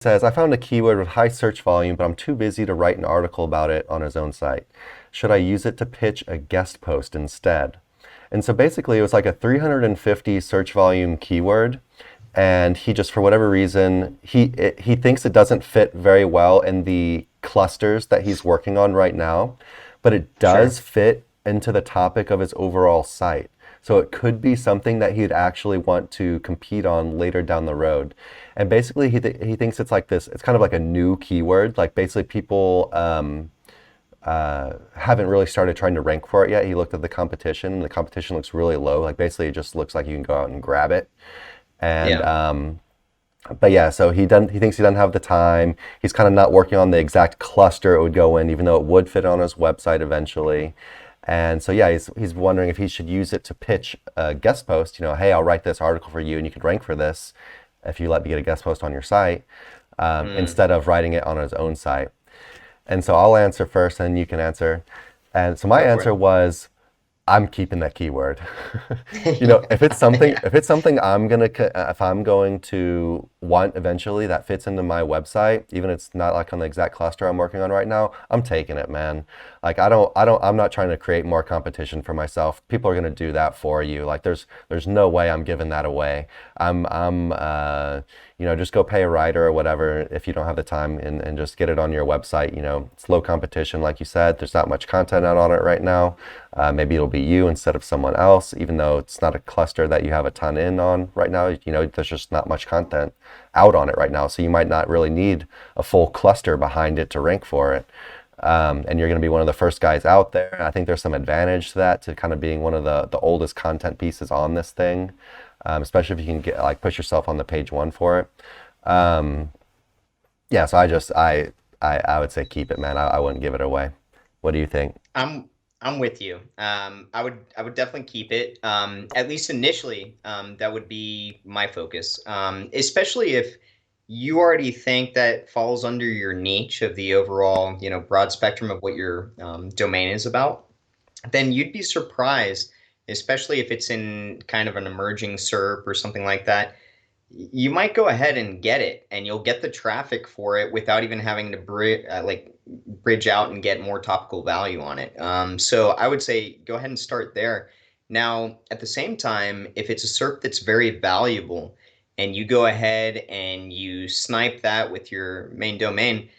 Says, I found a keyword with high search volume, but I'm too busy to write an article about it on his own site. Should I use it to pitch a guest post instead? And so basically it was like a 350 search volume keyword. And he just, for whatever reason, he thinks it doesn't fit very well in the clusters that he's working on right now, but it does Sure. fit into the topic of his overall site. So it could be something that he'd actually want to compete on later down the road. And basically, he thinks it's like this. It's kind of like a new keyword. Like basically, people haven't really started trying to rank for it yet. He looked at the competition, and the competition looks really low. Like basically, it just looks like you can go out and grab it. And Yeah. but yeah, so he thinks he doesn't have the time. He's kind of not working on the exact cluster it would go in, even though it would fit on his website eventually. And so yeah, he's wondering if he should use it to pitch a guest post. Hey, I'll write this article for you, and you could rank for this if you let me get a guest post on your site, Mm, instead of writing it on his own site. And so I'll answer first, and you can answer. And so my go for answer it. was, I'm keeping that keyword. Yeah. If it's something if I'm going to want eventually that fits into my website, even if it's not like on the exact cluster I'm working on right now, I'm taking it, man. Like I'm not trying to create more competition for myself. People are gonna do that for you. Like there's no way I'm giving that away. Just go pay a writer or whatever if you don't have the time and just get it on your website. It's low competition, like you said. There's not much content out on it right now. Maybe it'll be you instead of someone else, even though it's not a cluster that you have a ton in on right now. There's just not much content out on it right now. So you might not really need a full cluster behind it to rank for it. And you're going to be one of the first guys out there. I think there's some advantage to that, to kind of being one of the oldest content pieces on this thing, especially if you can get like push yourself on the page one for it. Um, yeah, so I would say keep it, man. I wouldn't give it away. What do you think? I'm I'm with you. I would definitely keep it. At least initially, that would be my focus. Especially if you already think that falls under your niche of the overall, broad spectrum of what your domain is about, then you'd be surprised, especially if it's in kind of an emerging SERP or something like that. You might go ahead and get it, and you'll get the traffic for it without even having to bridge out and get more topical value on it. So I would say go ahead and start there. Now, at the same time, if it's a SERP that's very valuable, and you go ahead and you snipe that with your main domain,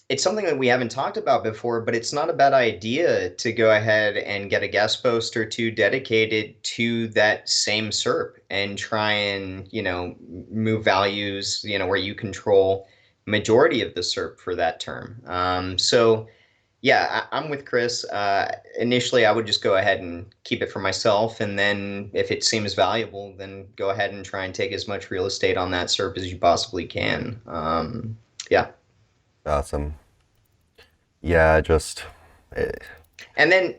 it's something that we haven't talked about before, but it's not a bad idea to go ahead and get a guest post or two dedicated to that same SERP and try and, move values, where you control majority of the SERP for that term. So yeah, I'm with Chris. Initially, I would just go ahead and keep it for myself, and then if it seems valuable, then go ahead and try and take as much real estate on that SERP as you possibly can. Yeah. Awesome. Yeah, just eh, And then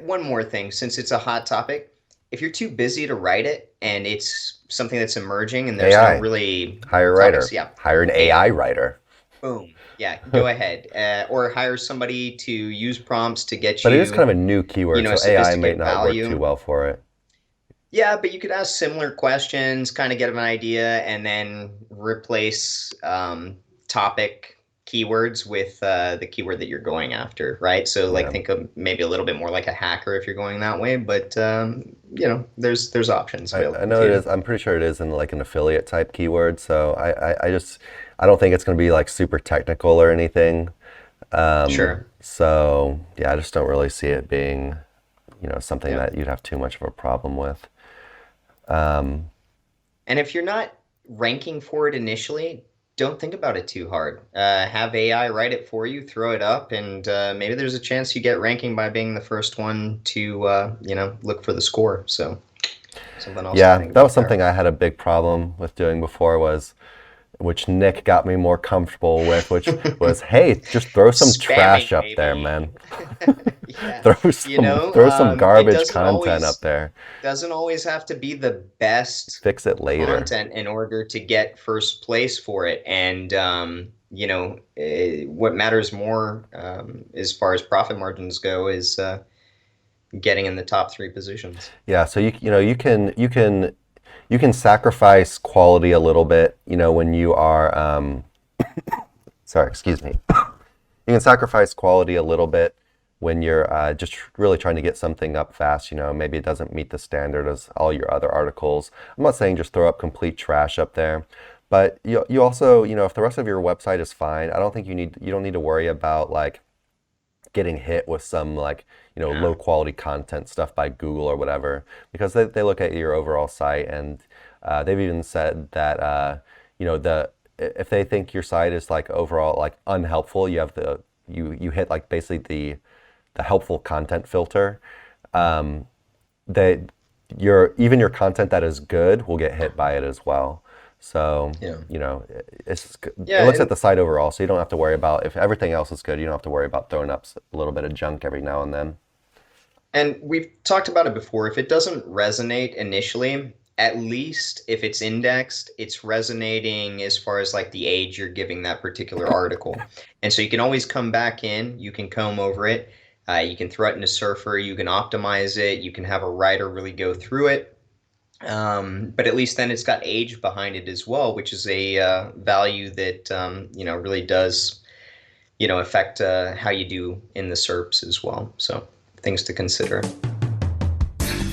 one more thing, since it's a hot topic, if you're too busy to write it and it's something that's emerging and there's no AI. really Hire a topics, writer. yeah, Hire an AI AI, writer. boom, yeah, go ahead, or hire somebody to use prompts to get But it is you, kind of a new keyword, a so AI might sophisticated not work too value. well for it. Yeah, but you could ask similar questions, kind of get an idea, and then replace topic keywords with the keyword that you're going after, right? So like Yeah. think of maybe a little bit more like a hacker if you're going that way, but there's options I available to know it you. is. I'm pretty sure it is in like an affiliate type keyword. So I don't think it's going to be like super technical or anything. Sure. So yeah, I just don't really see it being, something Yeah. that you'd have too much of a problem with. And if you're not ranking for it initially, don't think about it too hard. Have AI write it for you, throw it up, and maybe there's a chance you get ranking by being the first one to, look for the score. So something else to Yeah, think that was about there. something I had a big problem with doing before was, which Nick got me more comfortable with, which was, hey, just throw some trash Spamming, up there, man. maybe. Yeah. Throw some It garbage content up there. doesn't always have to be the best Fix it later. content in order to get first place for it. And what matters more, as far as profit margins go, is getting in the top three positions. Yeah, so you can sacrifice quality a little bit, when you are sorry, excuse me. You can sacrifice quality a little bit when you're just really trying to get something up fast. Maybe it doesn't meet the standard as all your other articles. I'm not saying just throw up complete trash up there, but you also, if the rest of your website is fine, I don't think you don't need to worry about like getting hit with some like low quality content stuff by Google or whatever, because they look at your overall site, and they've even said that if they think your site is like overall like unhelpful, you hit like basically the helpful content filter, that even your content that is good will get hit by it as well. So, Yeah. it looks at the site overall, so you don't have to worry about, if everything else is good, you don't have to worry about throwing up a little bit of junk every now and then. And we've talked about it before. If it doesn't resonate initially, at least if it's indexed, it's resonating as far as like the age you're giving that particular article. And so you can always come back in, you can comb over it, you can throw it into Surfer, you can optimize it, you can have a writer really go through it. But at least then it's got age behind it as well, which is a value that really does affect how you do in the SERPs as well. So things to consider.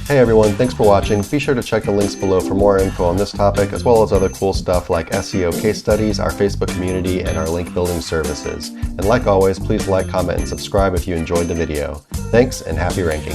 Hey everyone, thanks for watching. Be sure to check the links below for more info on this topic, as well as other cool stuff like SEO case studies, our Facebook community, and our link building services. And like always, please like, comment, and subscribe if you enjoyed the video. Thanks, and happy ranking.